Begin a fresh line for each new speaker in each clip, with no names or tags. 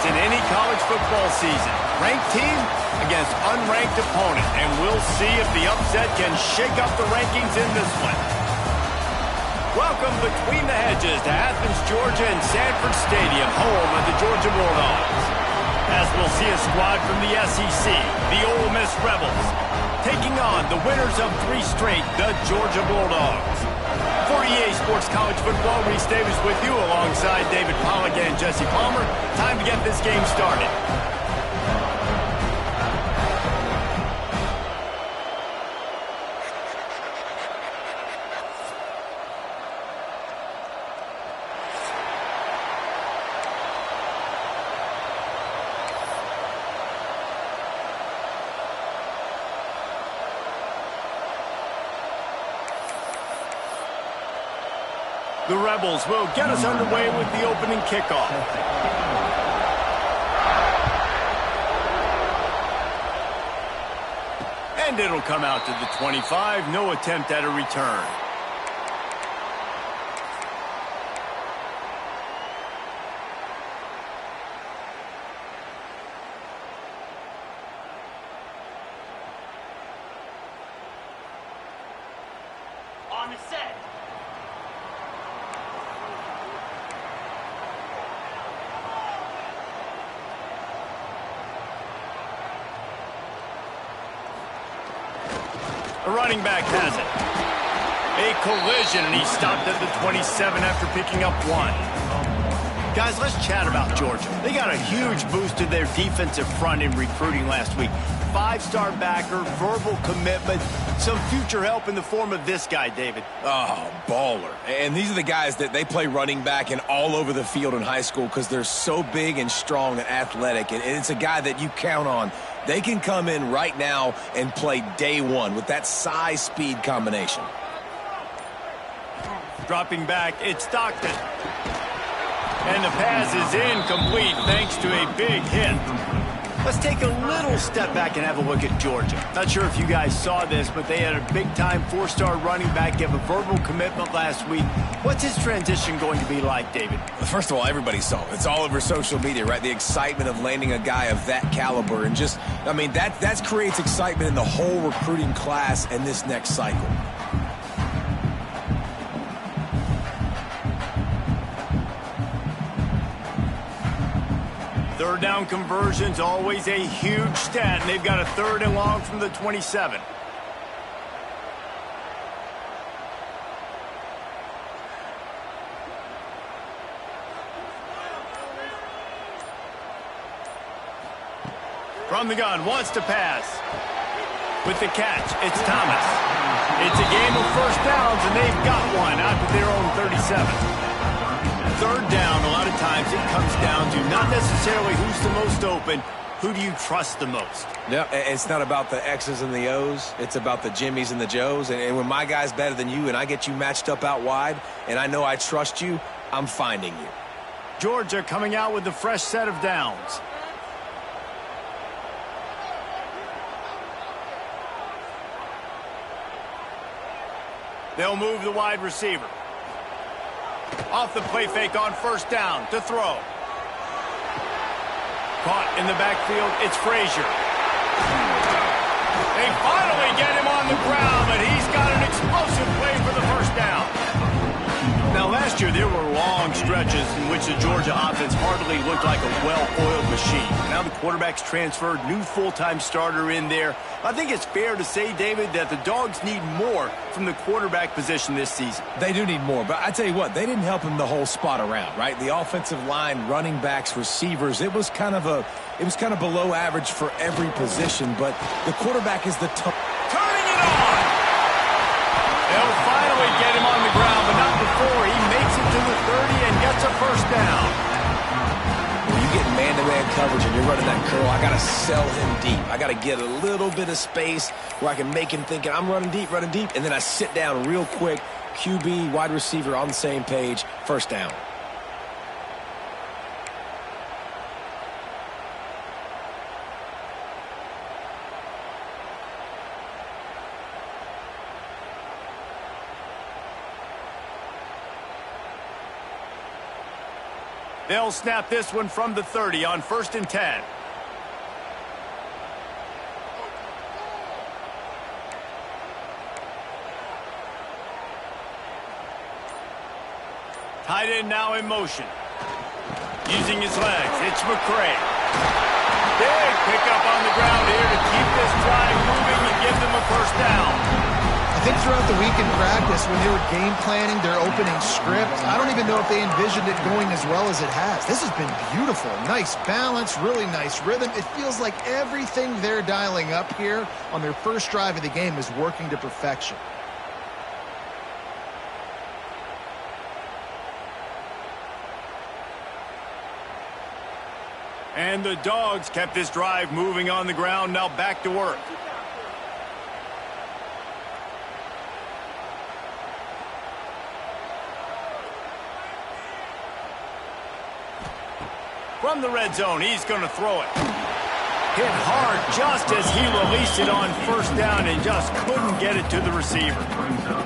in any college football season. Ranked team against unranked opponent, and we'll see if the upset can shake up the rankings in this one. Welcome between the hedges to Athens, Georgia and Sanford Stadium, home of the Georgia Bulldogs. As we'll see a squad from the SEC, the Ole Miss Rebels, taking on the winners of 3 straight, the Georgia Bulldogs. For EA Sports College Football, Reese Davis with you alongside David Pollack and Jesse Palmer. Time to get this game started. The Rebels will get us underway with the opening kickoff. And it'll come out to the 25. No attempt at a return.
On the set.
The running back has it. A collision, and he stopped at the 27 after picking up 1. Guys, let's chat about Georgia. They got a huge boost to their defensive front in recruiting last week. 5-star backer, verbal commitment, some future help in the form of this guy, David.
Oh, baller. And these are the guys that they play running back and all over the field in high school because they're so big and strong and athletic. And it's a guy that you count on. They can come in right now and play day one with that size-speed combination.
Dropping back, it's Stockton. And the pass is incomplete thanks to a big hit. Let's take a little step back and have a look at Georgia. Not sure if you guys saw this, but they had a big-time 4-star running back give a verbal commitment last week. What's his transition going to be like, David?
First of all, everybody saw it. It's all over social media, right? The excitement of landing a guy of that caliber. And just, I mean, that creates excitement in the whole recruiting class and this next cycle.
Third down conversions, always a huge stat, and they've got a 3rd and long from the 27. From the gun, wants to pass. With the catch, it's Thomas. It's a game of first downs, and they've got one out to their own 37. 3rd down, a lot of times it comes down to not necessarily who's the most open, who do you trust the most?
Yeah, it's not about the X's and the O's. It's about the Jimmies and the Joes. And when my guy's better than you and I get you matched up out wide and I know I trust you, I'm finding you.
Georgia coming out with a fresh set of downs. They'll move the wide receiver. Off the play fake on first down to throw. Caught in the backfield, it's Frazier. They finally get him on the ground, but he's got an explosive play for the first down. Now, last year, there were long stretches in which the Georgia offense hardly looked like a well-oiled machine. Now the quarterback's transferred, new full-time starter in there. I think it's fair to say, David, that the Dogs need more from the quarterback position this season.
They do need more, but I tell you what, they didn't help him the whole spot around, right? The offensive line, running backs, receivers, it was kind of below average for every position, but the quarterback is the
turning it on. They'll finally get him on the ground, but not before he makes it to the 30 and gets a first down.
When you get man-to-man coverage and you're running that curl, I got to sell him deep. I got to get a little bit of space where I can make him think I'm running deep, and then I sit down real quick. QB, wide receiver on the same page, first down.
They'll snap this one from the 30 on 1st and 10. Tight end now in motion. Using his legs, it's McCray. Big pickup on the ground here to keep this drive moving and give them a 1st down.
I think throughout the week in practice, when they were game planning their opening script, I don't even know if they envisioned it going as well as it has. This has been beautiful. Nice balance, really nice rhythm. It feels like everything they're dialing up here on their first drive of the game is working to perfection.
And the Dogs kept this drive moving on the ground. Now back to work. From the red zone, he's going to throw it. Hit hard just as he released it on 1st down and just couldn't get it to the receiver.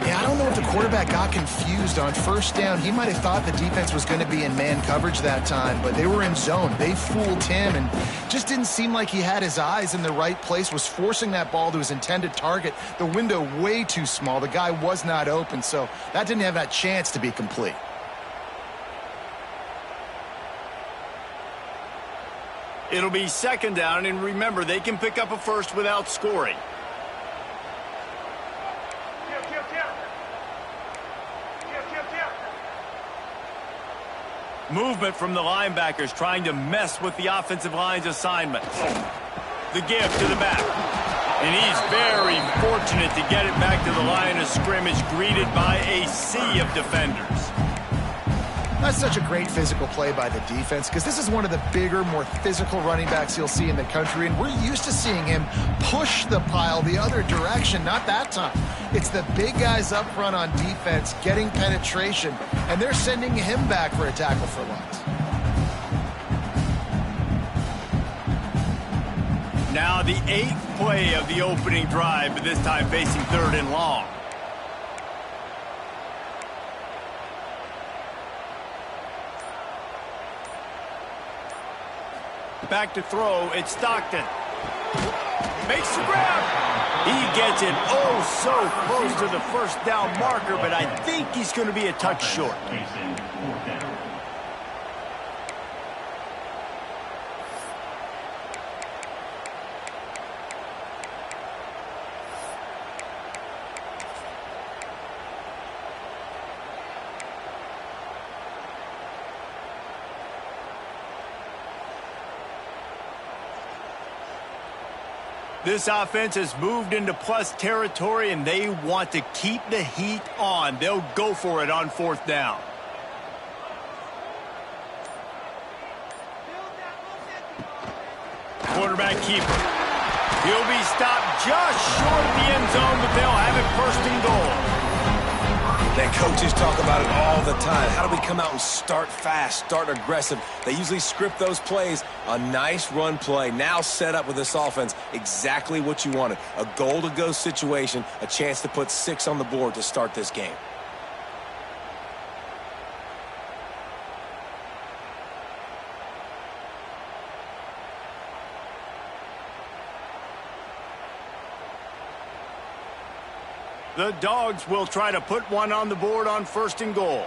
Yeah, I don't know if the quarterback got confused on 1st down. He might have thought the defense was going to be in man coverage that time, but they were in zone. They fooled him and just didn't seem like he had his eyes in the right place, was forcing that ball to his intended target. The window way too small. The guy was not open, so that didn't have that chance to be complete.
It'll be 2nd down, and remember, they can pick up a 1st without scoring. Movement from the linebackers trying to mess with the offensive line's assignments. The give to the back. And he's very fortunate to get it back to the line of scrimmage, greeted by a sea of defenders.
That's such a great physical play by the defense because this is one of the bigger, more physical running backs you'll see in the country, and we're used to seeing him push the pile the other direction. Not that time. It's the big guys up front on defense getting penetration, and they're sending him back for a tackle for loss.
Now the 8th play of the opening drive, but this time facing 3rd and long. Back to throw, it's Stockton. Makes the grab. He gets it oh so close to the 1st down marker, but I think he's going to be a touch short. This offense has moved into plus territory, and they want to keep the heat on. They'll go for it on 4th down. Quarterback keeper. He'll be stopped just short of the end zone, but they'll have it 1st and goal.
And coaches talk about it all the time. How do we come out and start fast, start aggressive? They usually script those plays. A nice run play now set up with this offense. Exactly what you wanted. A goal-to-go situation, a chance to put 6 on the board to start this game.
The Dogs will try to put one on the board on 1st and goal.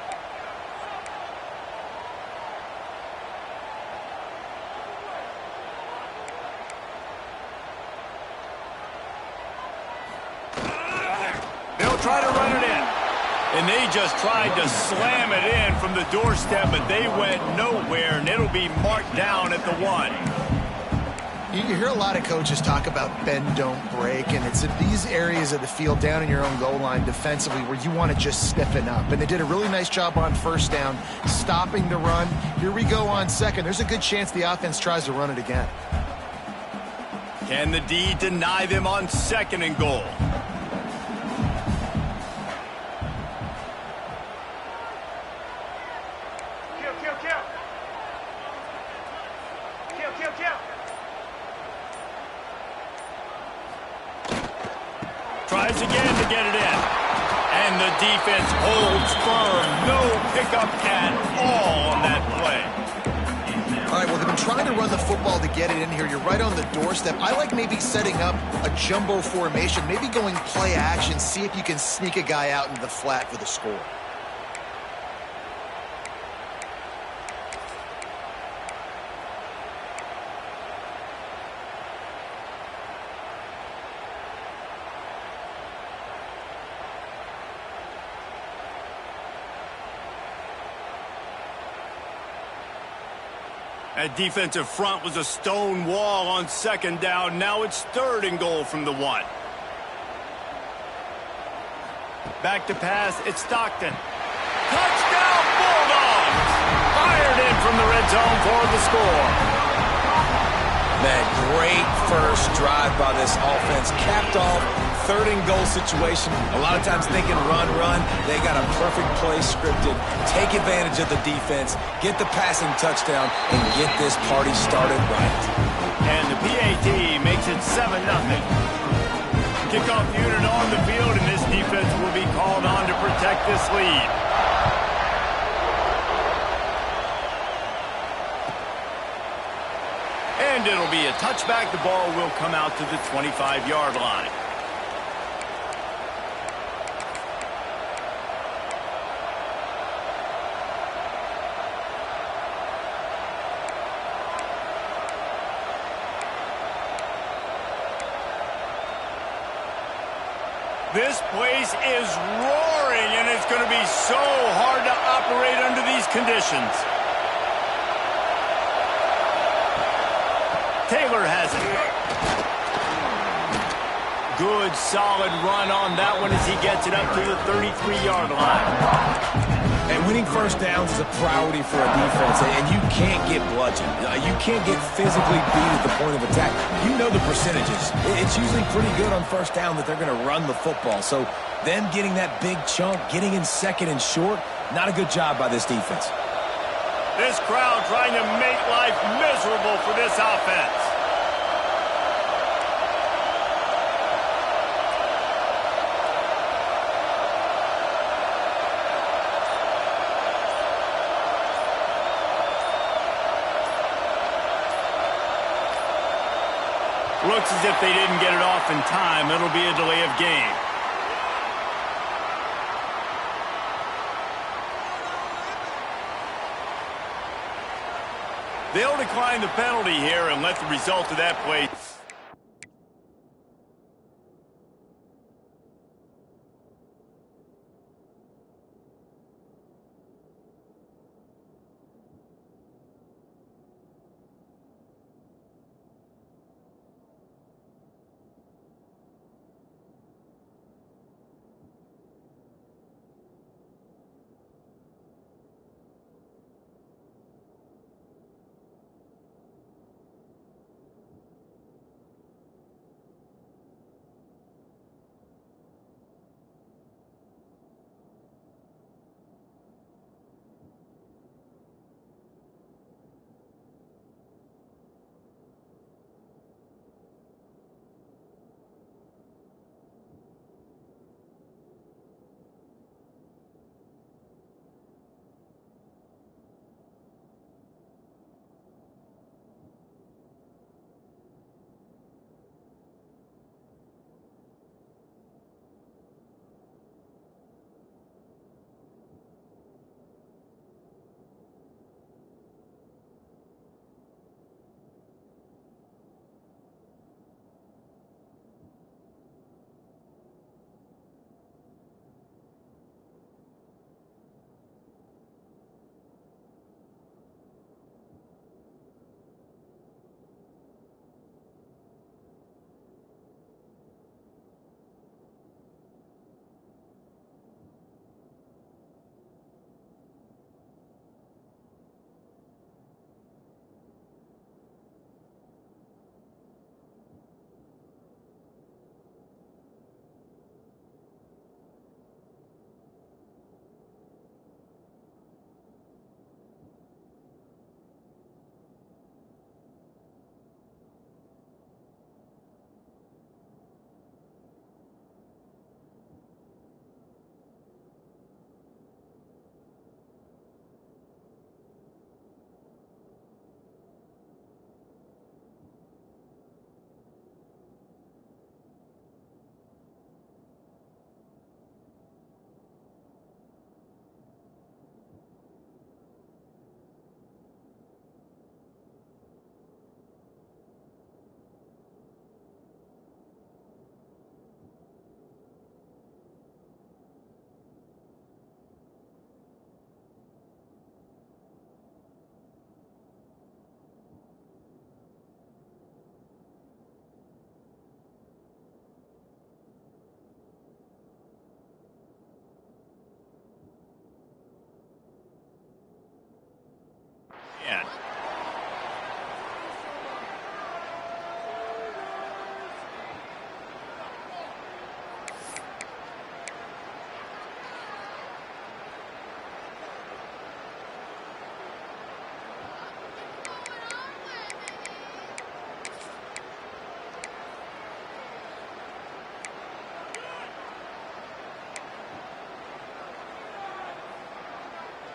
They'll try to run it in. And they just tried to slam it in from the doorstep, but they went nowhere, and it'll be marked down at the 1.
You hear a lot of coaches talk about bend, don't break, and it's in these areas of the field down in your own goal line defensively where you want to just stiffen up. And they did a really nice job on 1st down, stopping the run. Here we go on 2nd. There's a good chance the offense tries to run it again.
Can the D deny them on 2nd and goal? Tries again to get it in. And the defense holds firm. No pickup at all on that play.
right. Well, they've been trying to run the football to get it in here. You're right on the doorstep. I like maybe setting up a jumbo formation, maybe going play action, see if you can sneak a guy out into the flat for the score.
That defensive front was a stone wall on second down. Now it's third and goal from the 1. Back to pass, it's Stockton. Touchdown, Bulldogs! Fired in from the red zone for the score.
Man, great first drive by this offense. Capped off, third and goal situation. A lot of times thinking run. They got a perfect play scripted. Take advantage of the defense, get the passing touchdown, and get this party started right.
And the PAT makes it 7-0. Kickoff unit on the field, and this defense will be called on to protect this lead. And it'll be a touchback. The ball will come out to the 25-yard line. This place is roaring, and it's going to be so hard to operate under these conditions. Taylor has it. Good, solid run on that one as he gets it up to the 33-yard line.
And winning first downs is a priority for a defense, and you can't get bludgeoned. You can't get physically beat at the point of attack. You know the percentages. It's usually pretty good on first down that they're going to run the football. So them getting that big chunk, getting in second and short, not a good job by this defense.
This crowd trying to make life miserable for this offense. Looks as if they didn't get it off in time. It'll be a delay of game. They'll decline the penalty here and let the result of that play. end.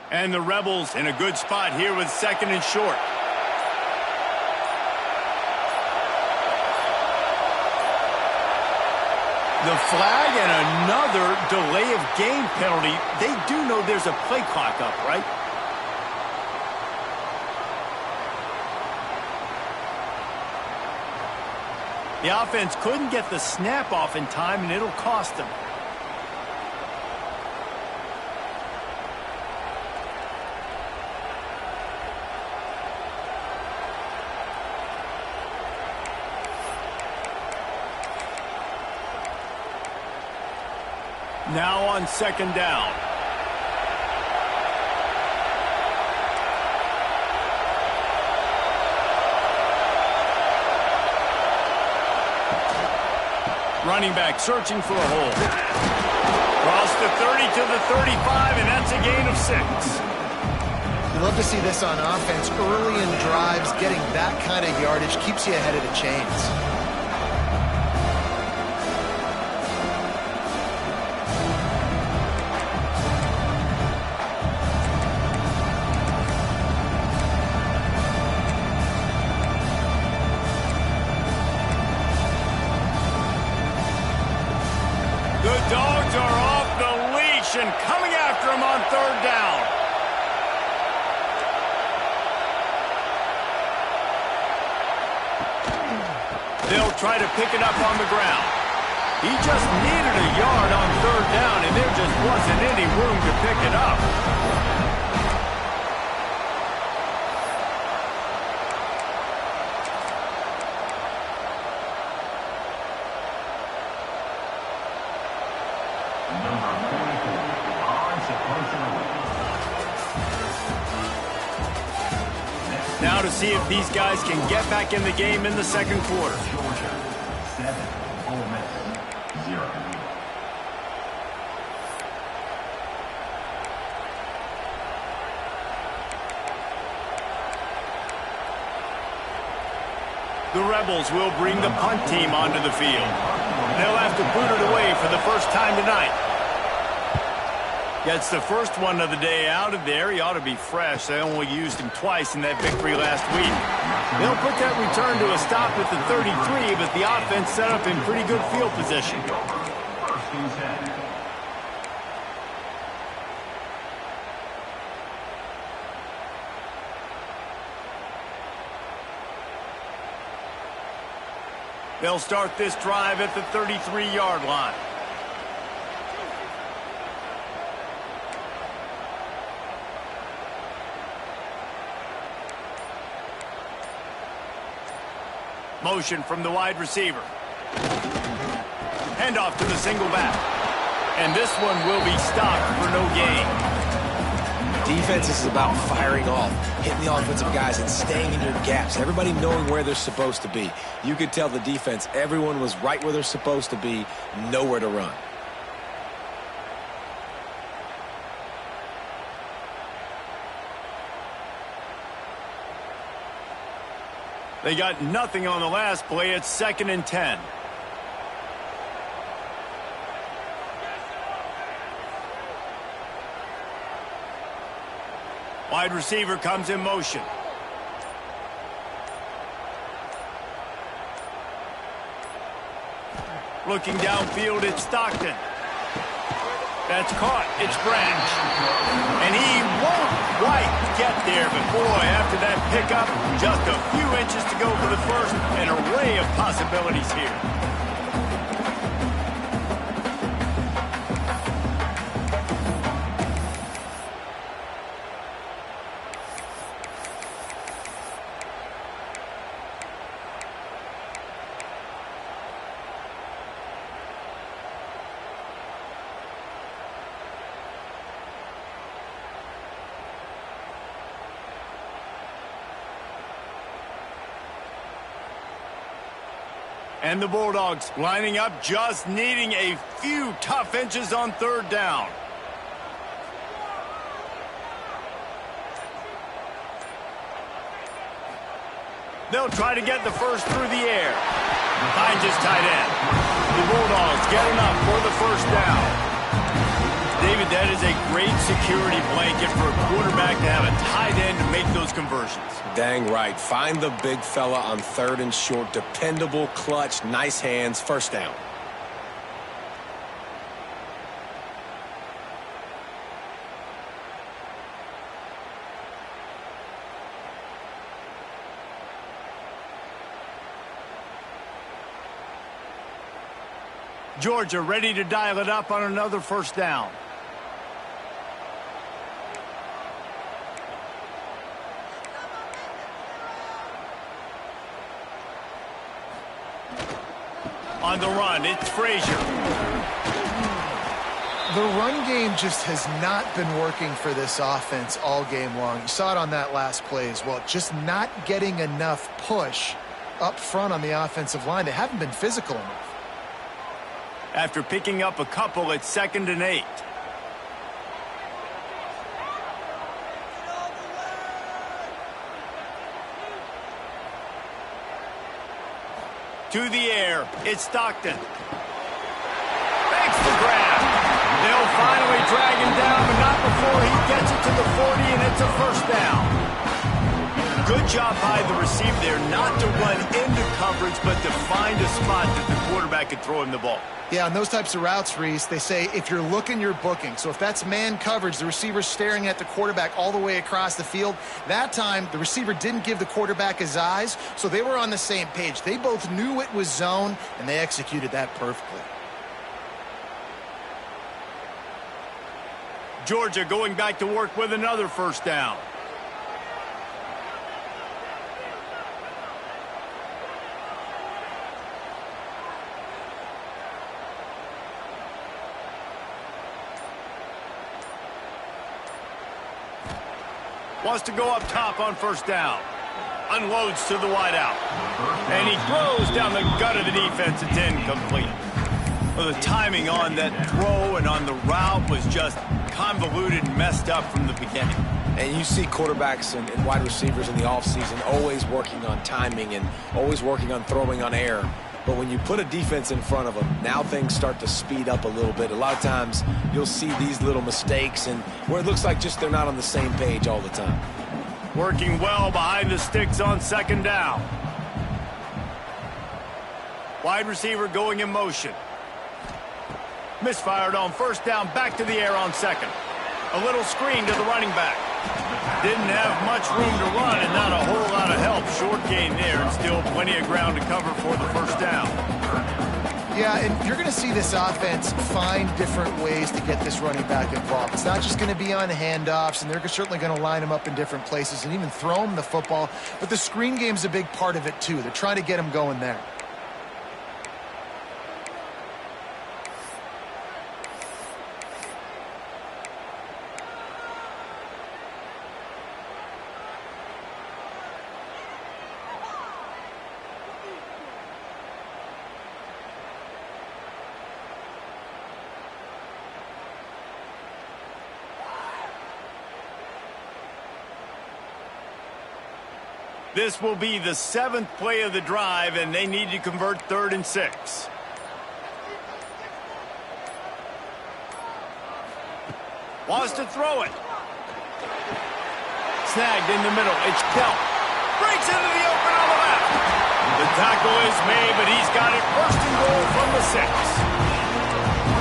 And the Rebels in a good spot here with 2nd and short. The flag and another delay of game penalty. They do know there's a play clock up, right? The offense couldn't get the snap off in time, and it'll cost them. Now on 2nd down. Running back searching for a hole. Cross the 30 to the 35, and that's a gain of 6.
You love to see this on offense. Early in drives, getting that kind of yardage keeps you ahead of the chains.
The Dogs are off the leash and coming after him on 3rd down. They'll try to pick it up on the ground. He just needed a yard on 3rd down, and there just wasn't any room to pick it up. Now to see if these guys can get back in the game in the 2nd quarter.
Georgia, 7, Ole Miss, 0.
The Rebels will bring the punt team onto the field. They'll have to boot it away for the first time tonight. Gets the first one of the day out of there. He ought to be fresh. They only used him twice in that victory last week. They'll put that return to a stop at the 33, but the offense set up in pretty good field position.
First and 10.
They'll start this drive at the 33-yard line. Motion from the wide receiver. Handoff to the single back. And this one will be stopped for no gain.
Defense is about firing off, hitting the offensive guys and staying in your gaps. Everybody knowing where they're supposed to be. You could tell the defense, everyone was right where they're supposed to be, nowhere to run.
They got nothing on the last play. It's 2nd and 10. Wide receiver comes in motion. Looking downfield, it's Stockton. That's caught. It's Branch. And he won't quite get there, but boy, after that pickup, just a few inches to go for the first. An array of possibilities here. And the Bulldogs lining up, just needing a few tough inches on third down. They'll try to get the first through the air. Finds his tight end. The Bulldogs get enough for the first down. David, that is a great security blanket for a quarterback to have a tight end to make those conversions.
Dang right. Find the big fella on third and short. Dependable, clutch, nice hands, first down.
Georgia ready to dial it up on another first down. On the run, it's Frazier.
The run game just has not been working for this offense all game long. You saw it on that last play as well. Just not getting enough push up front on the offensive line. They haven't been physical enough.
After picking up a couple, it's 2nd and 8. To the air, it's Stockton. Makes the grab. They'll finally drag him down, but not before he gets it to the 40, and it's a first down. Good job by the receiver there, not to run into coverage, but to find a spot that the quarterback could throw him the ball.
Yeah, on those types of routes, Reese, they say if you're looking, you're booking. So if that's man coverage, the receiver's staring at the quarterback all the way across the field. That time, the receiver didn't give the quarterback his eyes, so they were on the same page. They both knew it was zone, and they executed that perfectly.
Georgia going back to work with another first down. Wants to go up top on first down. Unloads to the wideout. And he throws down the gut of the defense. It's incomplete. Well, the timing on that throw and on the route was just convoluted and messed up from the beginning.
And you see quarterbacks and wide receivers in the offseason always working on timing and always working on throwing on air. But when you put a defense in front of them, now things start to speed up a little bit. A lot of times you'll see these little mistakes and where it looks like just they're not on the same page all the time.
Working well behind the sticks on 2nd down. Wide receiver going in motion. Misfired on first down, back to the air on 2nd. A little screen to the running back. Didn't have much room to run and not a whole lot of help. Short gain there and still plenty of ground to cover for the first down.
Yeah, and you're going to see this offense find different ways to get this running back involved. It's not just going to be on handoffs, and they're certainly going to line him up in different places and even throw him the football. But the screen game's a big part of it, too. They're trying to get him going there.
This will be the 7th play of the drive, and they need to convert 3rd and 6. Wants to throw it. Snagged in the middle. It's Kelp. Breaks into the open on the left. The tackle is made, but he's got it 1st and goal from the 6.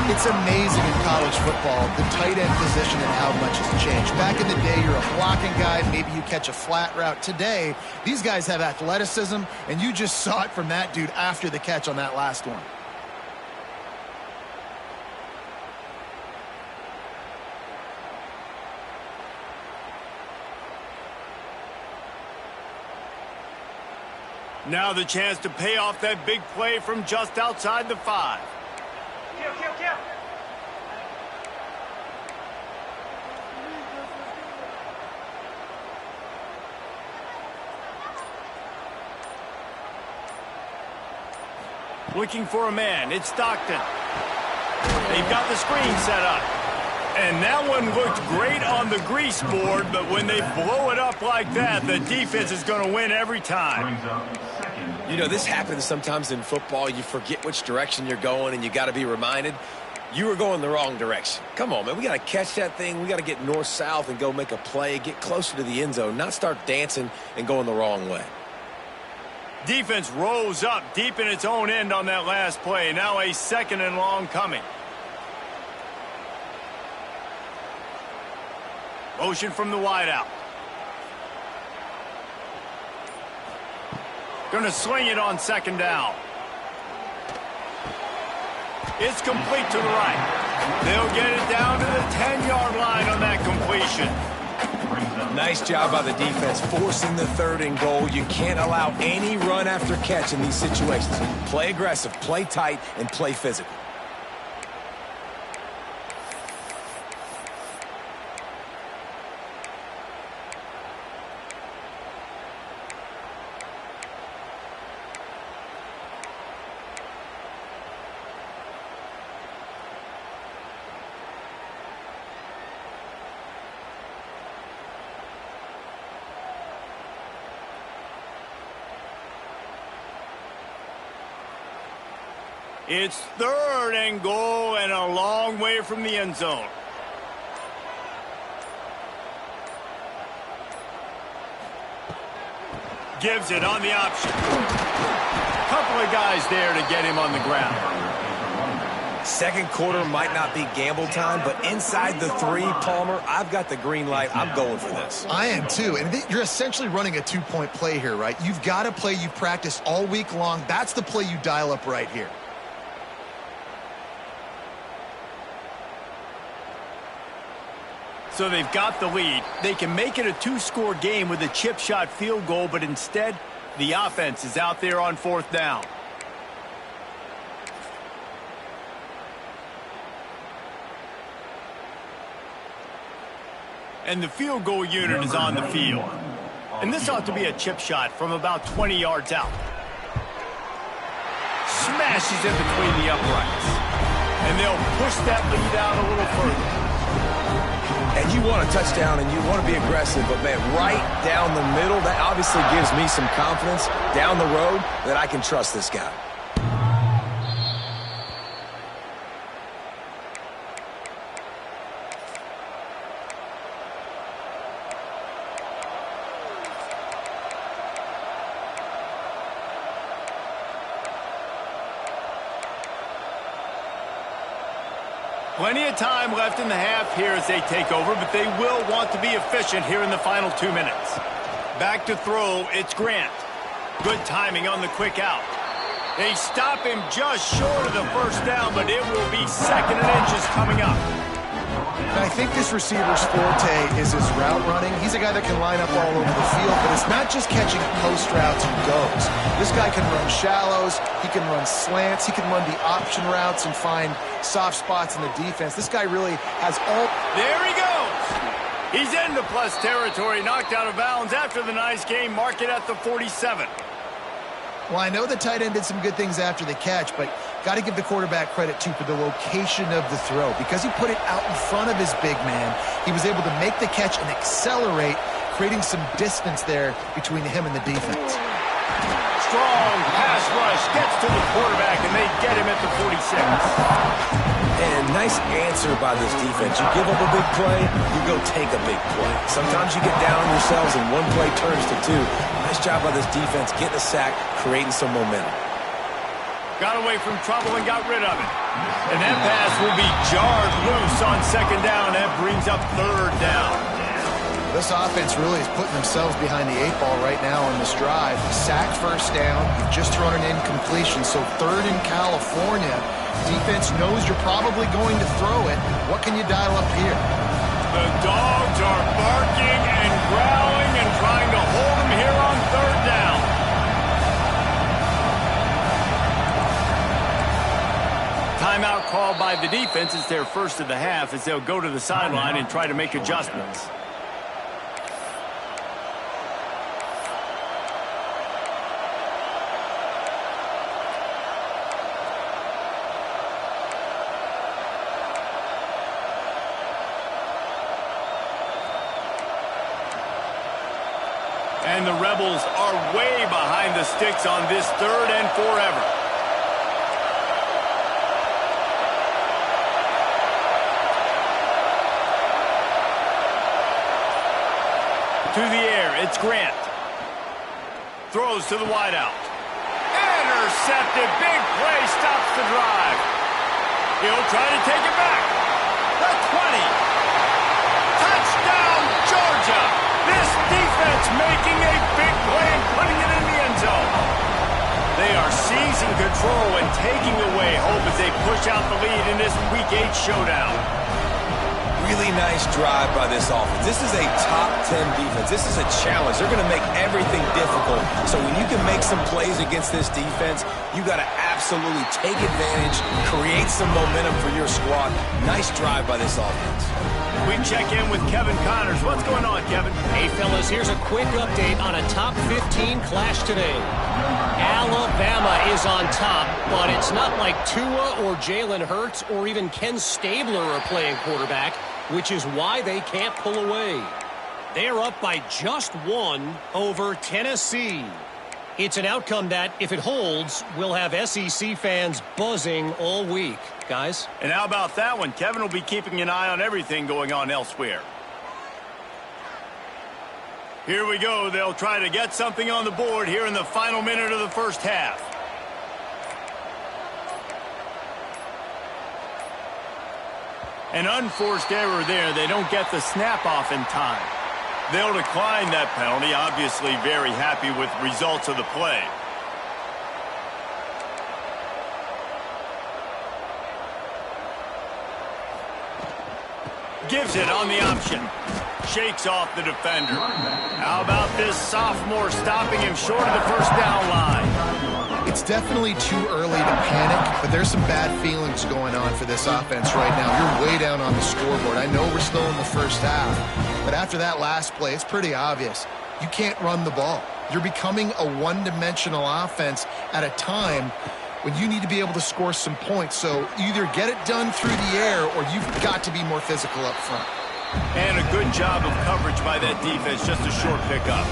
It's amazing in college football, the tight end position and how much has changed. Back in the day, you're a blocking guy, maybe you catch a flat route. Today, these guys have athleticism, and you just saw it from that dude after the catch on that last one.
Now the chance to pay off that big play from just outside the 5.
Kill.
Looking for a man. It's Stockton. They've got the screen set up. And that one looked great on the grease board, but when they blow it up like that, the defense is going to win every time.
You know, this happens sometimes in football. You forget which direction you're going, and you got to be reminded. You were going the wrong direction. Come on, man. We got to catch that thing. We got to get north-south and go make a play, get closer to the end zone, not start dancing and going the wrong way.
Defense rose up deep in its own end on that last play. Now a 2nd and long coming. Motion from the wideout. Going to sling it on 2nd down. It's complete to the right. They'll get it down to the 10-yard line on that completion.
Nice job by the defense forcing the 3rd and goal. You can't allow any run after catch in these situations. Play aggressive, play tight, and play physical.
It's 3rd and goal and a long way from the end zone. Gives it on the option. Couple of guys there to get him on the ground.
2nd quarter might not be gamble time, but inside the 3, Palmer, I've got the green light. I'm going for this.
I am too, and you're essentially running a 2-point play here, right? You've got a play you've practiced all week long. That's the play you dial up right here.
So they've got the lead. They can make it a 2-score game with a chip shot field goal, but instead, the offense is out there on 4th down. And the field goal unit is on the field. And this ought to be a chip shot from about 20 yards out. Smashes in between the uprights. And they'll push that lead out a little further.
And you want a touchdown and you want to be aggressive, but, man, right down the middle, that obviously gives me some confidence down the road that I can trust this guy.
Plenty of time left in the half here as they take over, but they will want to be efficient here in the final 2 minutes. Back to throw, it's Grant. Good timing on the quick out. They stop him just short of the 1st down, but it will be 2nd and inches coming up.
And I think this receiver's forte is his route running. He's a guy that can line up all over the field, but it's not just catching post routes and goes. This guy can run shallows, he can run slants, he can run the option routes and find soft spots in the defense. This guy really has all...
There he goes! He's into plus territory, knocked out of bounds after the nice game. Mark it at the 47.
Well, I know the tight end did some good things after the catch, but got to give the quarterback credit, too, for the location of the throw. Because he put it out in front of his big man, he was able to make the catch and accelerate, creating some distance there between him and the defense.
Strong pass rush gets to the quarterback, and they get him at the 46.
And nice answer by this defense. You give up a big play, you go take a big play. Sometimes you get down on yourselves and one play turns to 2. Nice job by this defense, getting a sack, creating some momentum.
Got away from trouble and got rid of it. And that pass will be jarred loose on 2nd down. That brings up 3rd down.
This offense really is putting themselves behind the 8 ball right now on this drive. Sacked 1st down, just thrown an incompletion. So 3rd in California. Defense knows you're probably going to throw it. What can you dial up here?
The dogs are barking and growling and trying to hold them here on 3rd down. Timeout called by the defense. It's their 1st of the half as they'll go to the sideline and try to make adjustments. And the Rebels are way behind the sticks on this 3rd and forever. To the air, it's Grant. Throws to the wideout. Intercepted. Big play stops the drive. He'll try to take it back. The 20. Touchdown, Georgia. This defense making a big play and putting it in the end zone. They are seizing control and taking away hope as they push out the lead in this Week 8 showdown.
Really nice drive by this offense. This is a top 10 defense. This is a challenge. They're going to make everything difficult. So when you can make some plays against this defense, you got to absolutely take advantage, create some momentum for your squad. Nice drive by this offense.
We check in with Kevin Connors. What's going on, Kevin?
Hey, fellas, here's a quick update on a top 15 clash today. Alabama is on top, but it's not like Tua or Jalen Hurts or even Ken Stabler are playing quarterback, which is why they can't pull away. They're up by just 1 over Tennessee. It's an outcome that, if it holds, will have SEC fans buzzing all week. Guys?
And how about that one? Kevin will be keeping an eye on everything going on elsewhere. Here we go. They'll try to get something on the board here in the final minute of the first half. An unforced error there. They don't get the snap off in time. They'll decline that penalty. Obviously very happy with the results of the play. Gives it on the option. Shakes off the defender. How about this sophomore stopping him short of the first down line?
It's definitely too early to panic, but there's some bad feelings going on for this offense right now. You're way down on the scoreboard. I know we're still in the first half, but after that last play, it's pretty obvious. You can't run the ball. You're becoming a one-dimensional offense at a time when you need to be able to score some points. So either get it done through the air or you've got to be more physical up front.
And a good job of coverage by that defense, just a short pickup.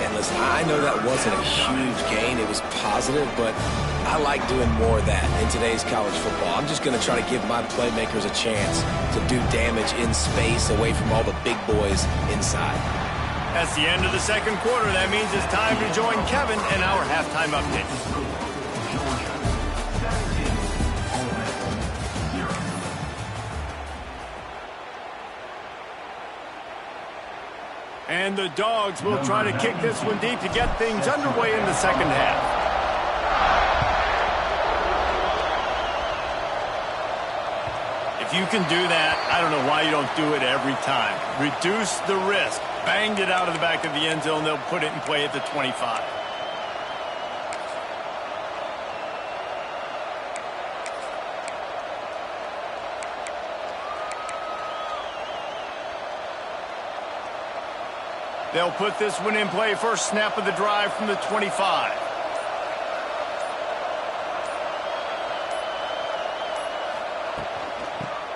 And listen, I know that wasn't a huge gain. It was positive, but I like doing more of that in today's college football. I'm just going to try to give my playmakers a chance to do damage in space away from all the big boys inside.
That's the end of the second quarter. That means it's time to join Kevin in our halftime update. And the Dogs will try to kick this one deep to get things underway in the second half. If you can do that, I don't know why you don't do it every time. Reduce the risk. Banged it out of the back of the end zone. They'll put it in play at the 25. They'll put this one in play. First snap of the drive from the 25.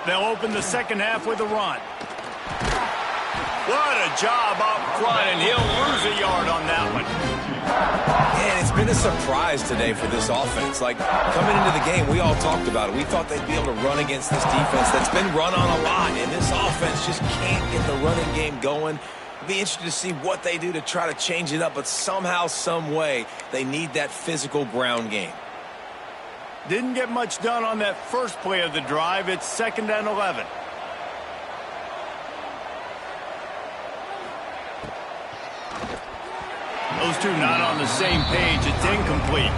They'll open the second half with a run. What a job up front, and he'll lose a yard on that one.
And it's been a surprise today for this offense. Like, coming into the game, we all talked about it. We thought they'd be able to run against this defense that's been run on a lot, and this offense just can't get the running game going. Be interested to see what they do to try to change it up, but somehow, some way, they need that physical ground game.
Didn't get much done on that first play of the drive. It's 2nd and 11. Those two not on the same page. It's incomplete.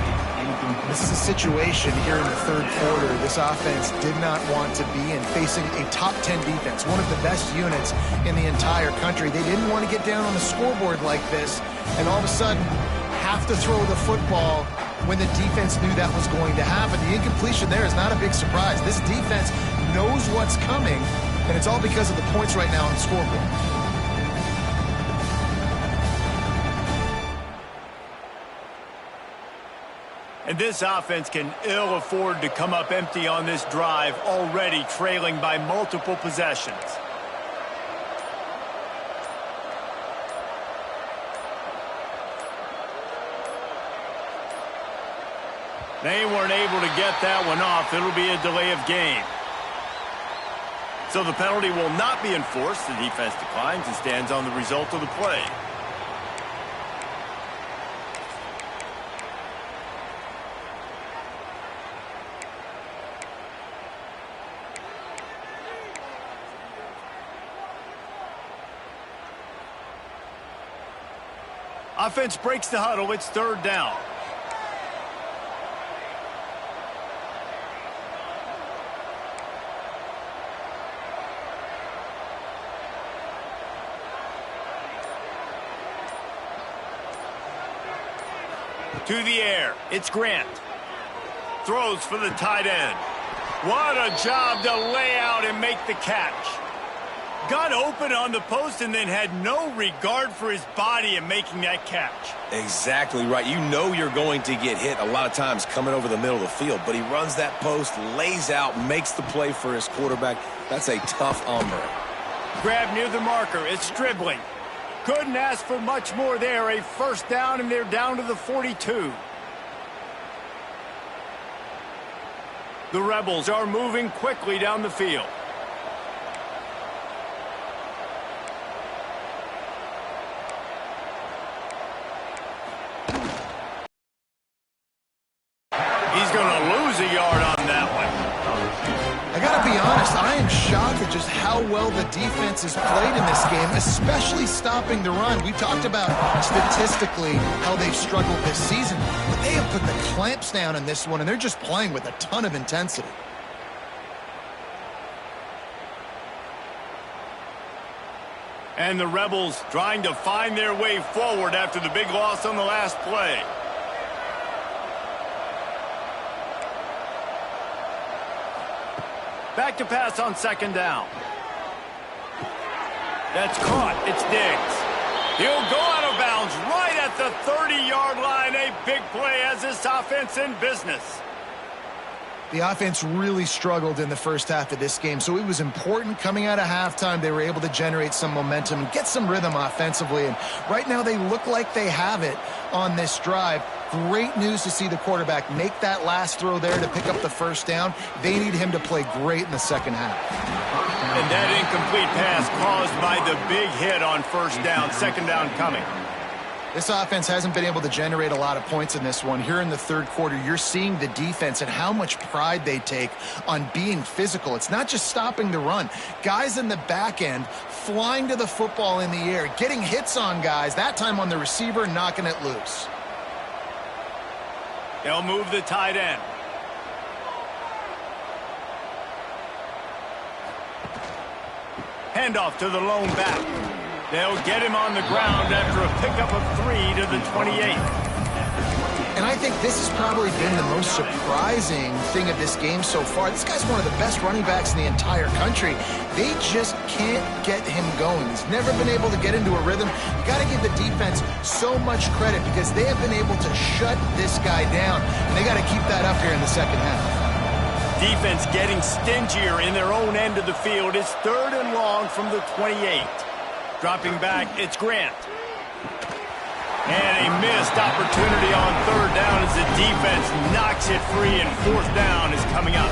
This is a situation here in the third quarter this offense did not want to be in, facing a top 10 defense, one of the best units in the entire country. They didn't want to get down on the scoreboard like this and all of a sudden have to throw the football when the defense knew that was going to happen. The incompletion there is not a big surprise. This defense knows what's coming, and it's all because of the points right now on the scoreboard.
And this offense can ill afford to come up empty on this drive, already trailing by multiple possessions. They weren't able to get that one off. It'll be a delay of game. So the penalty will not be enforced. The defense declines and stands on the result of the play. Offense breaks the huddle. It's third down. To the air. It's Grant. Throws for the tight end. What a job to lay out and make the catch. Got open on the post and then had no regard for his body in making that catch.
Exactly right. You know you're going to get hit a lot of times coming over the middle of the field, but he runs that post, lays out, makes the play for his quarterback. That's a tough hombre.
Grab near the marker. It's Stribling. Couldn't ask for much more there. A first down, and they're down to the 42. The Rebels are moving quickly down the field. He's going to lose a yard on that one.
I got to be honest, I am shocked at just how well the defense has played in this game, especially stopping the run. We talked about statistically how they've struggled this season, but they have put the clamps down in this one, and they're just playing with a ton of intensity.
And the Rebels trying to find their way forward after the big loss on the last play. Back to pass on second down. That's caught. It's Diggs. He'll go out of bounds right at the 30-yard line. A big play as this offense in business.
The offense really struggled in the first half of this game, so it was important coming out of halftime. They were able to generate some momentum and get some rhythm offensively, and right now they look like they have it on this drive. Great news to see the quarterback make that last throw there to pick up the first down. They need him to play great in the second half.
And that incomplete pass caused by the big hit on first down. Second down coming.
This offense hasn't been able to generate a lot of points in this one. Here in the third quarter, you're seeing the defense and how much pride they take on being physical. It's not just stopping the run. Guys in the back end flying to the football in the air, getting hits on guys, that time on the receiver, knocking it loose.
They'll move the tight end. Handoff to the lone back. They'll get him on the ground after a pickup of 3 to the 28.
And I think this has probably been the most surprising thing of this game so far. This guy's one of the best running backs in the entire country. They just can't get him going. He's never been able to get into a rhythm. You got to give the defense so much credit because they have been able to shut this guy down. And they got to keep that up here in the second half.
Defense getting stingier in their own end of the field. It's third and long from the 28. Dropping back, it's Grant. And a missed opportunity on third down as the defense knocks it free, and fourth down is coming up.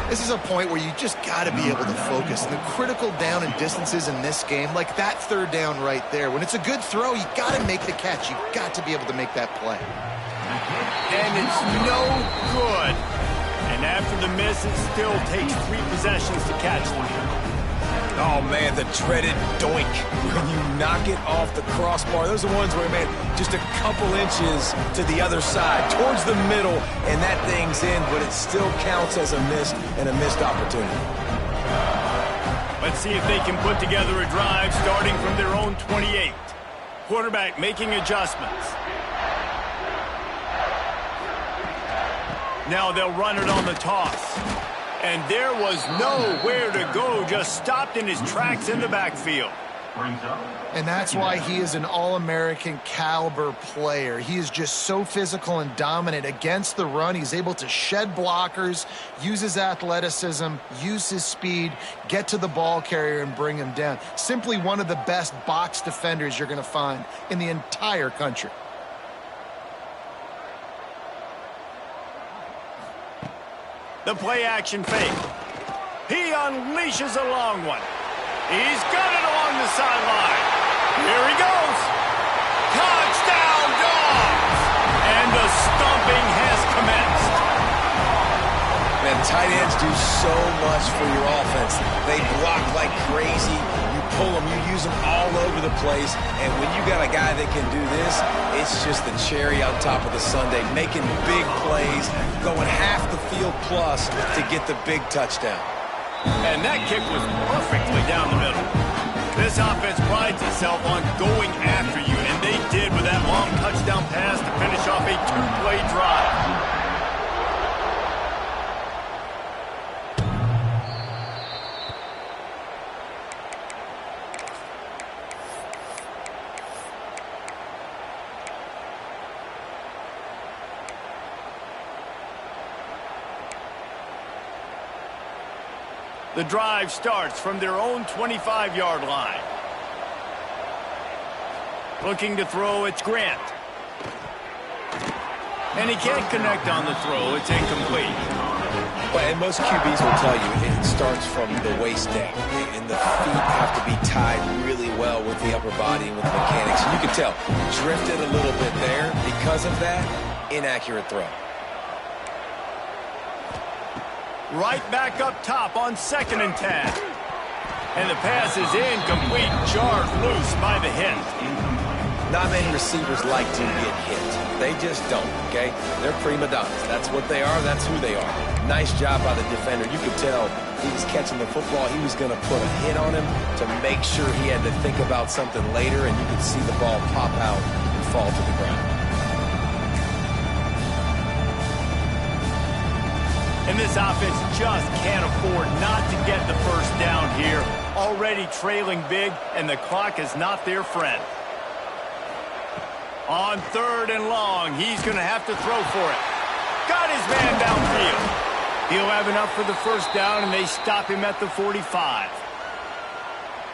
This is a point where you just got to be able to focus. The critical down and distances in this game, like that third down right there. When it's a good throw, you got to make the catch. You've got to be able to make that play.
And it's no good. And after the miss, it still takes 3 possessions to catch one.
Oh, man, the dreaded doink. When you knock it off the crossbar, those are the ones where, man, just a couple inches to the other side, towards the middle, and that thing's in, but it still counts as a miss and a missed opportunity.
Let's see if they can put together a drive starting from their own 28. Quarterback making adjustments. Now they'll run it on the toss. And there was nowhere to go, just stopped in his tracks in the backfield.
And that's why he is an All-American caliber player. He is just so physical and dominant against the run. He's able to shed blockers, use his athleticism, use his speed, get to the ball carrier and bring him down. Simply one of the best box defenders you're going to find in the entire country.
The play action fake. He unleashes a long one. He's got it along the sideline. Here he goes. Touchdown, Dogs! And the stomping has commenced.
Man, tight ends do so much for your offense. They block like crazy. You pull them, you use them all over the place. And when you got a guy that can do this, it's just the cherry on top of the sundae, making big plays, going half the field plus to get the big touchdown.
And that kick was perfectly down the middle. This offense prides itself on going after you, and they did with that long touchdown pass to finish off a two-play drive. The drive starts from their own 25-yard line. Looking to throw, it's Grant. And he can't connect on the throw. It's incomplete.
And most QBs will tell you it starts from the waist down. And the feet have to be tied really well with the upper body and with the mechanics. And you can tell, drifted a little bit there. Because of that, inaccurate throw.
Right back up top on 2nd and 10. And the pass is incomplete, jarred loose by the hit.
Not many receivers like to get hit. They just don't, okay? They're prima donnas. That's what they are. That's who they are. Nice job by the defender. You could tell he was catching the football. He was going to put a hit on him to make sure he had to think about something later, and you could see the ball pop out and fall to the ground.
And this offense just can't afford not to get the first down here. Already trailing big, and the clock is not their friend. On 3rd and long, he's going to have to throw for it. Got his man downfield. He'll have enough for the first down, and they stop him at the 45.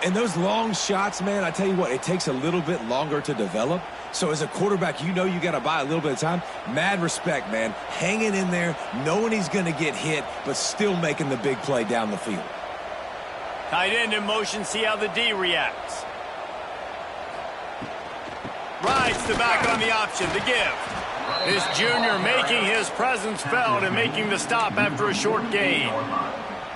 And those long shots, man, I tell you what, it takes a little bit longer to develop. So as a quarterback, you know you got to buy a little bit of time. Mad respect, man. Hanging in there, knowing he's going to get hit, but still making the big play down the field.
Tight end in motion, see how the D reacts. Rides the back on the option, the give. This junior making his presence felt and making the stop after a short gain.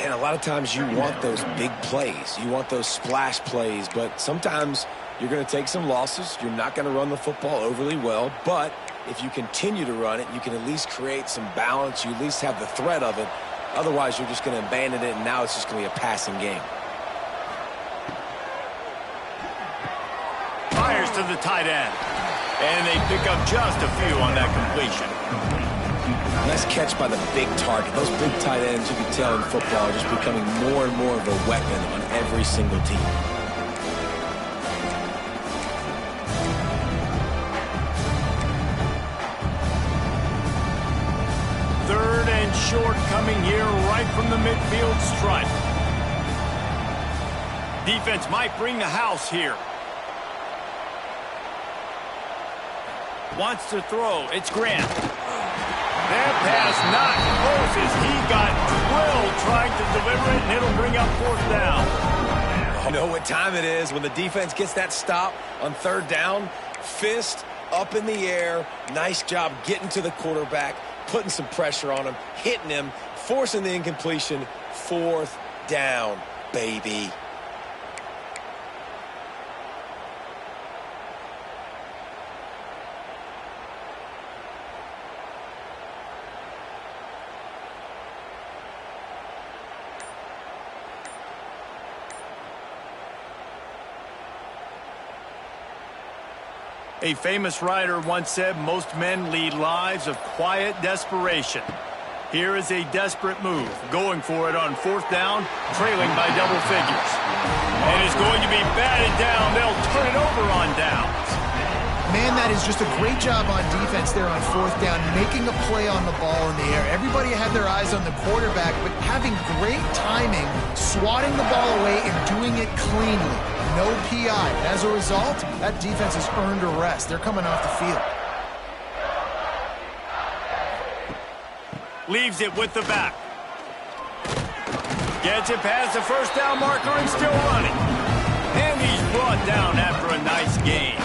And a lot of times you want those big plays. You want those splash plays, but sometimes you're going to take some losses. You're not going to run the football overly well, but if you continue to run it, you can at least create some balance. You at least have the threat of it. Otherwise, you're just going to abandon it, and now it's just going to be a passing game.
Fires to the tight end. And they pick up just a few on that completion.
Nice catch by the big target. Those big tight ends, you can tell in football, are just becoming more and more of a weapon on every single team.
Third and short coming here right from the midfield stripe. Defense might bring the house here. Wants to throw. It's Grant. That pass not close as he got drilled trying to deliver it, and it'll bring up 4th down.
You know what time it is when the defense gets that stop on 3rd down. Fist up in the air. Nice job getting to the quarterback, putting some pressure on him, hitting him, forcing the incompletion. 4th down, baby.
A famous writer once said, most men lead lives of quiet desperation. Here is a desperate move, going for it on 4th down, trailing by double figures. And it's going to be batted down. They'll turn it over on downs.
Man, that is just a great job on defense there on 4th down, making a play on the ball in the air. Everybody had their eyes on the quarterback, but having great timing, swatting the ball away and doing it cleanly. No PI. As a result, that defense has earned a rest. They're coming off the field.
Leaves it with the back. Gets it past the first down marker and still running. And he's brought down after a nice gain.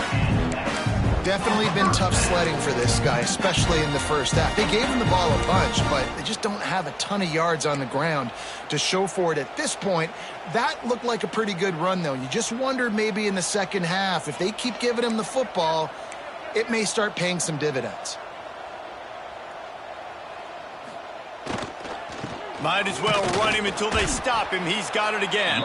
Definitely been tough sledding for this guy, especially in the first half. They gave him the ball a bunch, but they just don't have a ton of yards on the ground to show for it at this point. That looked like a pretty good run, though. You just wonder maybe in the second half, if they keep giving him the football, it may start paying some dividends.
Might as well run him until they stop him. He's got it again.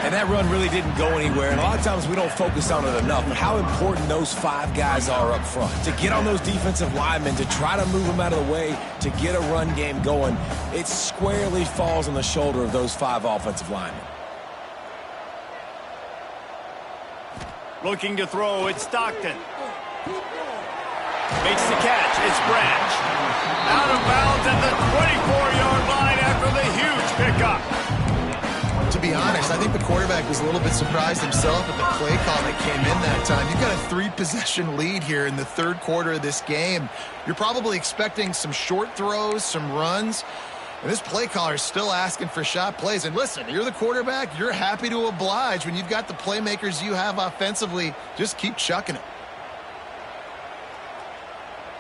And that run really didn't go anywhere, and a lot of times we don't focus on it enough, but how important those 5 guys are up front. To get on those defensive linemen, to try to move them out of the way, to get a run game going, it squarely falls on the shoulder of those 5 offensive linemen.
Looking to throw, it's Stockton. Makes the catch, it's Branch. Out of bounds at the 24-yard line after the huge pickup.
To be honest, I think the quarterback was a little bit surprised himself at the play call that came in that time. You've got a 3-possession lead here in the third quarter of this game. You're probably expecting some short throws, some runs. And this play caller is still asking for shot plays. And listen, you're the quarterback. You're happy to oblige when you've got the playmakers you have offensively. Just keep chucking it.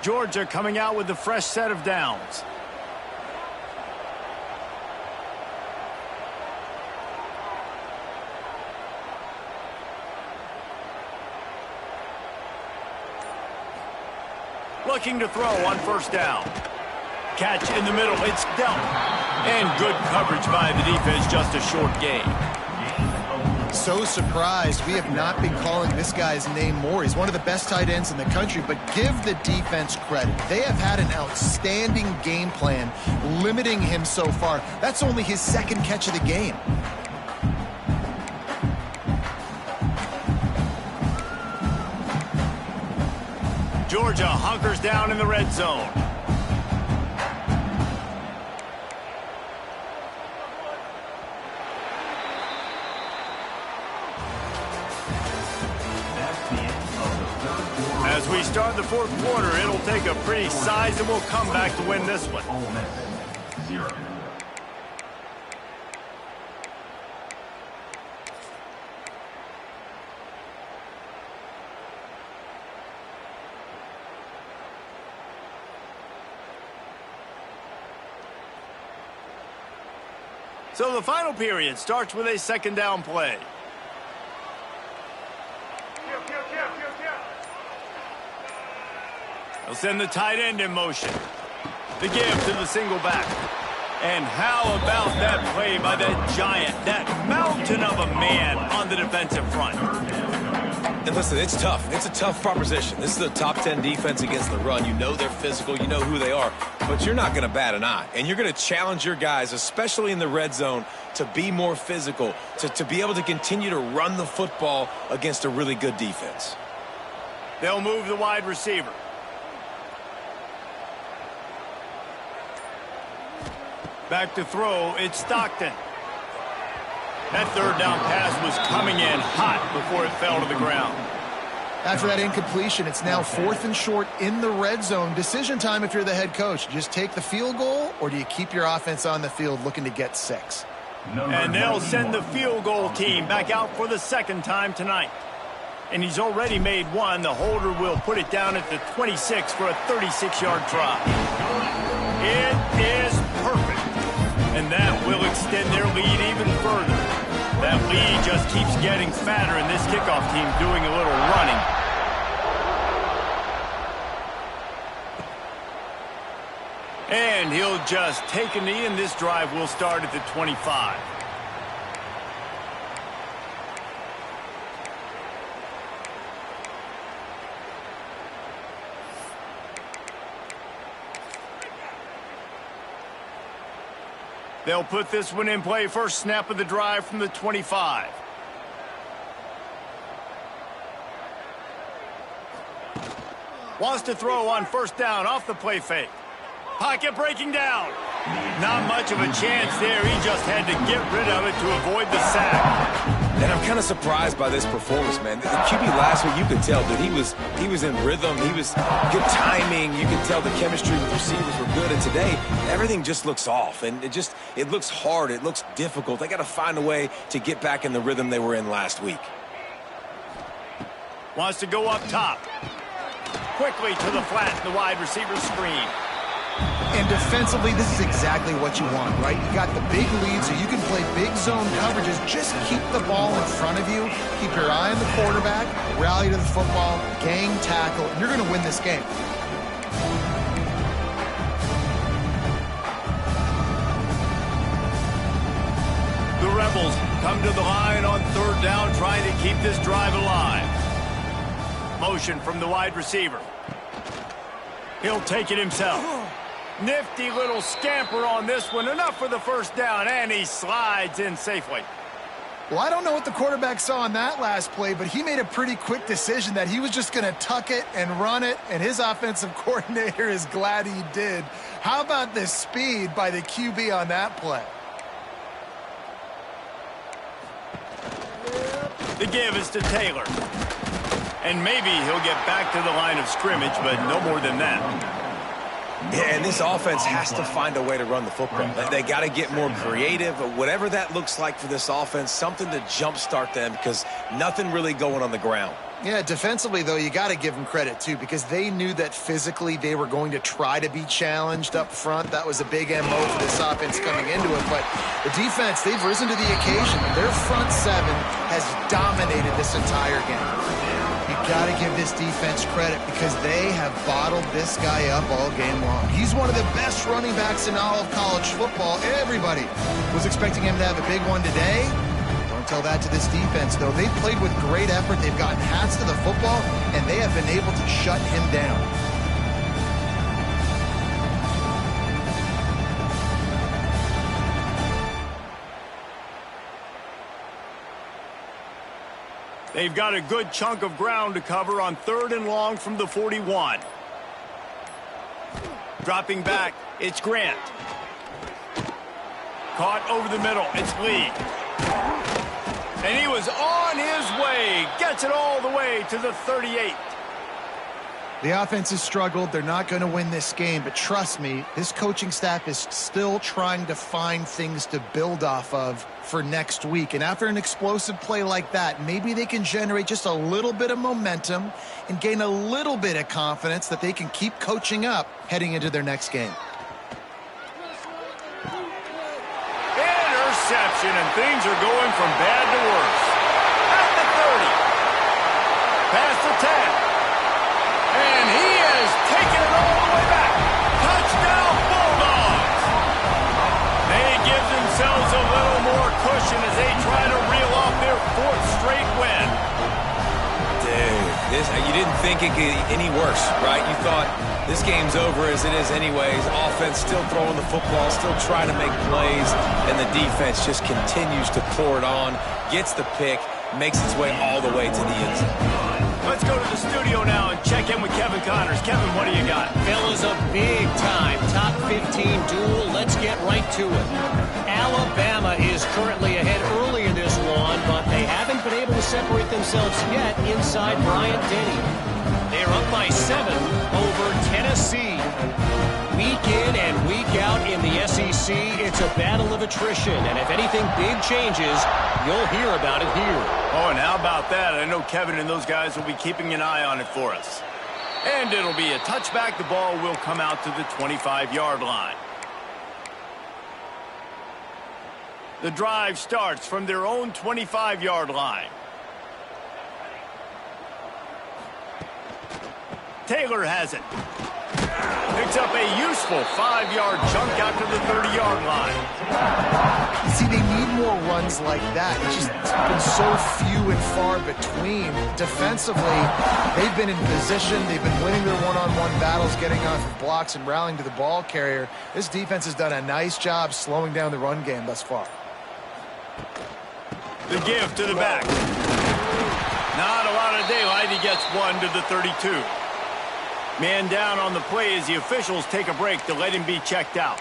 Georgia coming out with a fresh set of downs. Looking to throw on first down. Catch in the middle, it's dealt. And good coverage by the defense, just a short gain.
So surprised we have not been calling this guy's name more. He's one of the best tight ends in the country, but give the defense credit. They have had an outstanding game plan limiting him so far. That's only his 2nd catch of the game.
Georgia hunkers down in the red zone. As we start the fourth quarter, it'll take a pretty sizable comeback to win this one.
Ole Miss, 0.
So the final period starts with a 2nd down play. They'll send the tight end in motion. The give to the single back. And how about that play by that giant, that mountain of a man on the defensive front?
And listen, it's tough. It's a tough proposition. This is a top 10 defense against the run. You know they're physical. You know who they are. But you're not going to bat an eye. And you're going to challenge your guys, especially in the red zone, to be more physical, to be able to continue to run the football against a really good defense.
They'll move the wide receiver. Back to throw, it's Stockton. That 3rd down pass was coming in hot before it fell to the ground.
After that incompletion, it's now 4th and short in the red zone. Decision time if you're the head coach. Just take the field goal, or do you keep your offense on the field looking to get 6?
And they'll send the field goal team back out for the 2nd time tonight. And he's already made one. The holder will put it down at the 26 for a 36-yard try. It is perfect. And that will extend their lead even further. That lead just keeps getting fatter, and this kickoff team doing a little running. And he'll just take a knee, and this drive will start at the 25. They'll put this one in play. First snap of the drive from the 25. Wants to throw on first down off the play fake. Pocket breaking down. Not much of a chance there. He just had to get rid of it to avoid the sack.
And I'm kind of surprised by this performance, man. The QB last week, you could tell, dude, he was in rhythm. He was good timing. You could tell the chemistry with receivers were good. And today, everything just looks off. And it looks hard. It looks difficult. They got to find a way to get back in the rhythm they were in last week.
Wants to go up top. Quickly to the flat, the wide receiver screen.
And defensively, this is exactly what you want, right? You got the big lead, so you can play big zone coverages. Just keep the ball in front of you. Keep your eye on the quarterback. Rally to the football. Gang tackle. And you're going to win this game.
The Rebels come to the line on third down, trying to keep this drive alive. Motion from the wide receiver. He'll take it himself. Nifty little scamper on this one. Enough for the first down, and he slides in safely.
Well, I don't know what the quarterback saw on that last play, but he made a pretty quick decision that he was just going to tuck it and run it, and his offensive coordinator is glad he did. How about the speed by the QB on that play?
The give is to Taylor. And maybe he'll get back to the line of scrimmage, but no more than that.
Yeah, and this offense has to find a way to run the football. They got to get more creative, but whatever that looks like for this offense, something to jumpstart them because nothing really going on the ground.
Yeah, defensively, though, you got to give them credit, too, because they knew that physically they were going to try to be challenged up front. That was a big MO for this offense coming into it. But the defense, they've risen to the occasion. Their front seven has dominated this entire game. You got to give this defense credit because they have bottled this guy up all game long. He's one of the best running backs in all of college football. Everybody was expecting him to have a big one today. Don't tell that to this defense, though. They've played with great effort. They've gotten hats to the football, and they have been able to shut him down.
They've got a good chunk of ground to cover on third and long from the 41. Dropping back, it's Grant. Caught over the middle, it's Lee. And he was on his way. Gets it all the way to the 38.
The offense has struggled. They're not going to win this game, but trust me, this coaching staff is still trying to find things to build off of for next week. And after an explosive play like that, maybe they can generate just a little bit of momentum and gain a little bit of confidence that they can keep coaching up heading into their next game.
Interception, and things are going from bad to worse. At the 30. Past the 10. And he has taken it all the way back. Touchdown, Bulldogs. They give themselves a little more cushion as they try to reel off their fourth straight win.
Dude, you didn't think it could get any worse, right? You thought this game's over as it is anyways. Offense still throwing the football, still trying to make plays, and the defense just continues to pour it on, gets the pick, makes its way all the way to the end zone.
Let's go to the studio now and check in with Kevin Connors. Kevin, what do you got?
Fellas, a big-time top 15 duel. Let's get right to it. Alabama is currently ahead early in this one, but they haven't been able to separate themselves yet inside Bryant-Denny. They're up by 7 over Tennessee. Week in and week out in the SEC, it's a battle of attrition. And if anything big changes, you'll hear about it here.
Oh, and how about that? I know Kevin and those guys will be keeping an eye on it for us. And it'll be a touchback. The ball will come out to the 25-yard line. The drive starts from their own 25-yard line. Taylor has it. Picks up a useful 5-yard chunk out to the 30-yard line.
See, they need more runs like that. It's just been so few and far between. Defensively, they've been in position. They've been winning their one-on-one battles, getting off of blocks and rallying to the ball carrier. This defense has done a nice job slowing down the run game thus far.
The give to the back. Not a lot of daylight. He gets one to the 32. Man down on the play as the officials take a break to let him be checked out.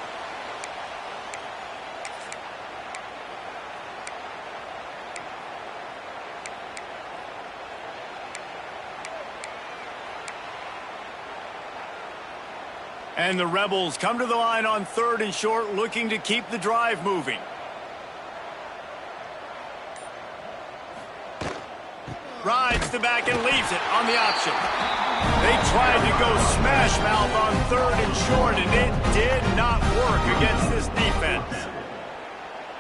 And the Rebels come to the line on 3rd and short, looking to keep the drive moving. Rides the back and leaves it on the option. They tried to go smash mouth on 3rd and short, and it did not work against this defense.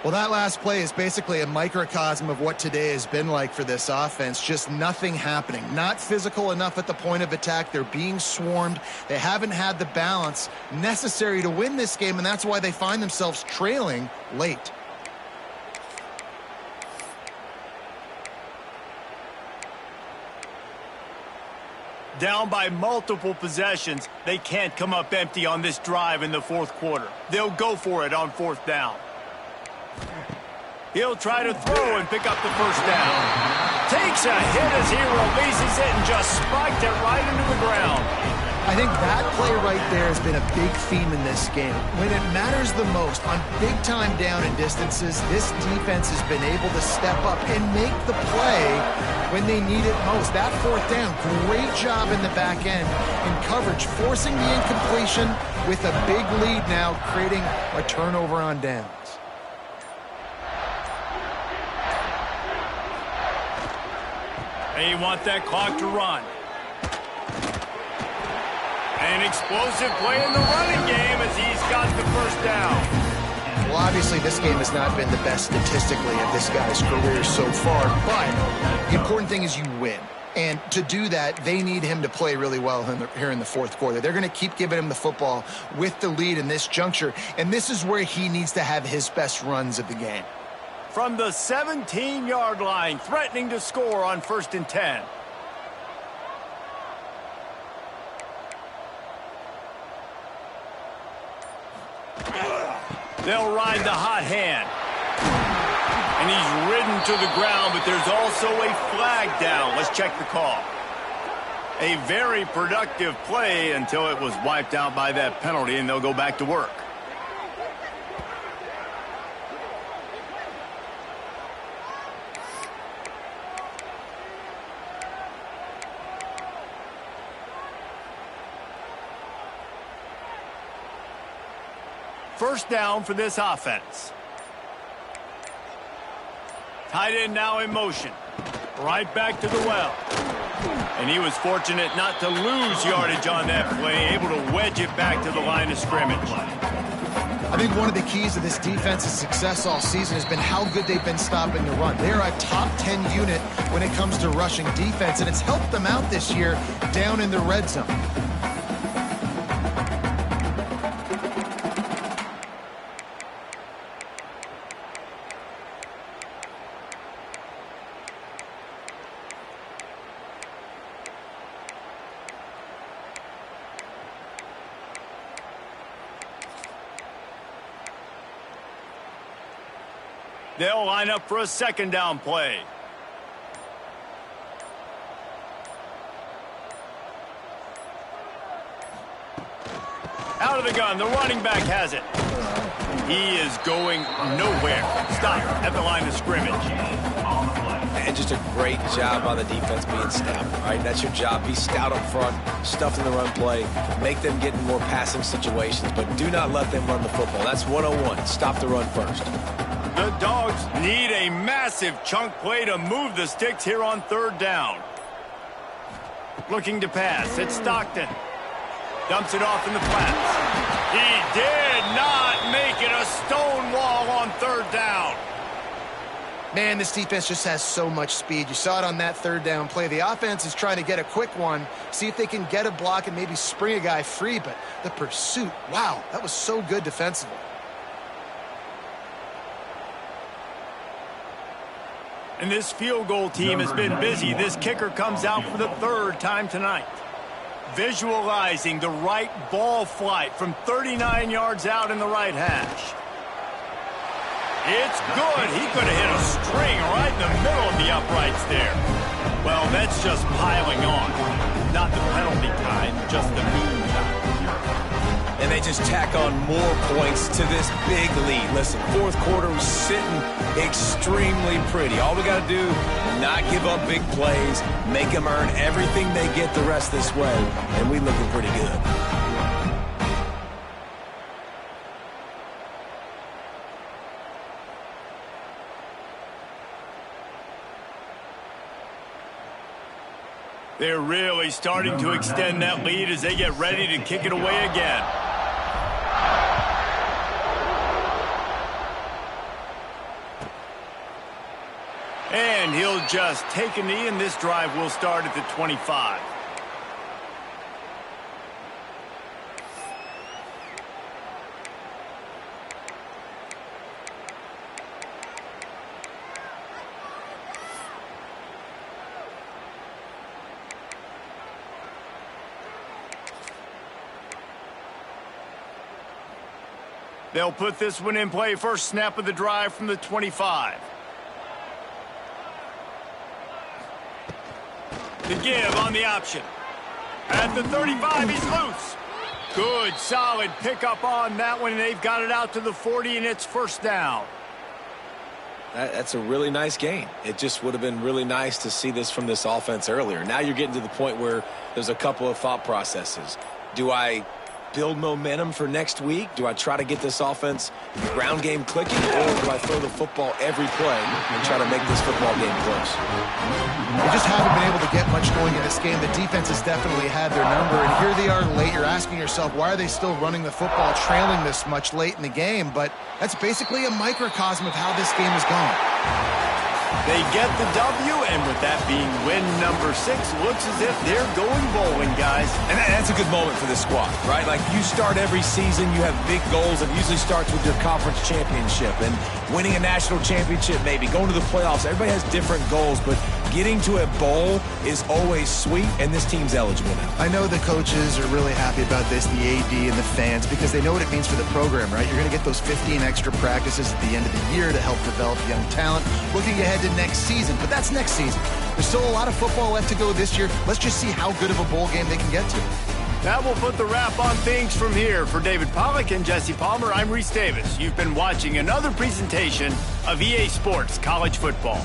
Well, that last play is basically a microcosm of what today has been like for this offense. Just nothing happening. Not physical enough at the point of attack. They're being swarmed. They haven't had the balance necessary to win this game, and that's why they find themselves trailing late.
Down by multiple possessions, they can't come up empty on this drive in the 4th quarter. They'll go for it on 4th down. He'll try to throw and pick up the 1st down. Takes a hit as he releases it and just spiked it right into the ground.
I think that play right there has been a big theme in this game. When it matters the most, on big-time down and distances, this defense has been able to step up and make the play when they need it most. That 4th down, great job in the back end in coverage, forcing the incompletion with a big lead now, creating a turnover on downs.
They want that clock to run. An explosive play in the running game as he's got the 1st down.
Well, obviously, this game has not been the best statistically of this guy's career so far, but the important thing is you win. And to do that, they need him to play really well here in the 4th quarter. They're going to keep giving him the football with the lead in this juncture, and this is where he needs to have his best runs of the game.
From the 17-yard line, threatening to score on 1st and 10. They'll ride the hot hand. And he's ridden to the ground, but there's also a flag down. Let's check the call. A very productive play until it was wiped out by that penalty, and they'll go back to work. First down for this offense. Tight end now in motion. Right back to the well. And he was fortunate not to lose yardage on that play, able to wedge it back to the line of scrimmage.
I think one of the keys to this defense's success all season has been how good they've been stopping the run. They're a top 10 unit when it comes to rushing defense, and it's helped them out this year down in the red zone.
They'll line up for a 2nd down play. Out of the gun, the running back has it. He is going nowhere. Stop at the line of scrimmage.
And just a great job by the defense being stout, right? That's your job. Be stout up front, stuff in the run play, make them get in more passing situations, but do not let them run the football. That's 101. Stop the run first.
The Dogs need a massive chunk play to move the sticks here on 3rd down. Looking to pass. It's Stockton. Dumps it off in the flats. He did not make it a stone wall on 3rd down.
Man, this defense just has so much speed. You saw it on that 3rd down play. The offense is trying to get a quick one, see if they can get a block and maybe spring a guy free, but the pursuit, wow, that was so good defensively.
And this field goal team has been busy. This kicker comes out for the 3rd time tonight. Visualizing the right ball flight from 39 yards out in the right hash. It's good. He could have hit a string right in the middle of the uprights there. Well, that's just piling on. Not the penalty kind, just the mean kind.
And they just tack on more points to this big lead. Listen, 4th quarter was sitting extremely pretty. All we got to do, not give up big plays, make them earn everything they get the rest this way, and we looking pretty good.
They're really starting to extend that lead as they get ready to kick it away again. And he'll just take a knee, and this drive will start at the 25. They'll put this one in play. First snap of the drive from the 25. The give on the option. At the 35, he's loose. Good, solid pickup on that one, and they've got it out to the 40, and it's first down.
That's a really nice gain. It just would have been really nice to see this from this offense earlier. Now you're getting to the point where there's a couple of thought processes. Do I build momentum for next week? Do I try to get this offense ground game clicking, or do I throw the football every play and try to make this football game close?
They just haven't been able to get much going in this game. The defense has definitely had their number, and here they are late. You're asking yourself, why are they still running the football, trailing this much late in the game? But that's basically a microcosm of how this game has gone.
They get the W, and with that being win number 6, looks as if they're going bowling, guys.
And that's a good moment for this squad, right? Like, you start every season, you have big goals. It usually starts with your conference championship and winning a national championship, maybe going to the playoffs. Everybody has different goals, but getting to a bowl is always sweet, and this team's eligible now.
I know the coaches are really happy about this, the AD and the fans, because they know what it means for the program, right? You're going to get those 15 extra practices at the end of the year to help develop young talent. Looking ahead to next season, but that's next season. There's still a lot of football left to go this year. Let's just see how good of a bowl game they can get to.
That will put the wrap on things from here. For David Pollack and Jesse Palmer, I'm Reese Davis. You've been watching another presentation of EA Sports College Football.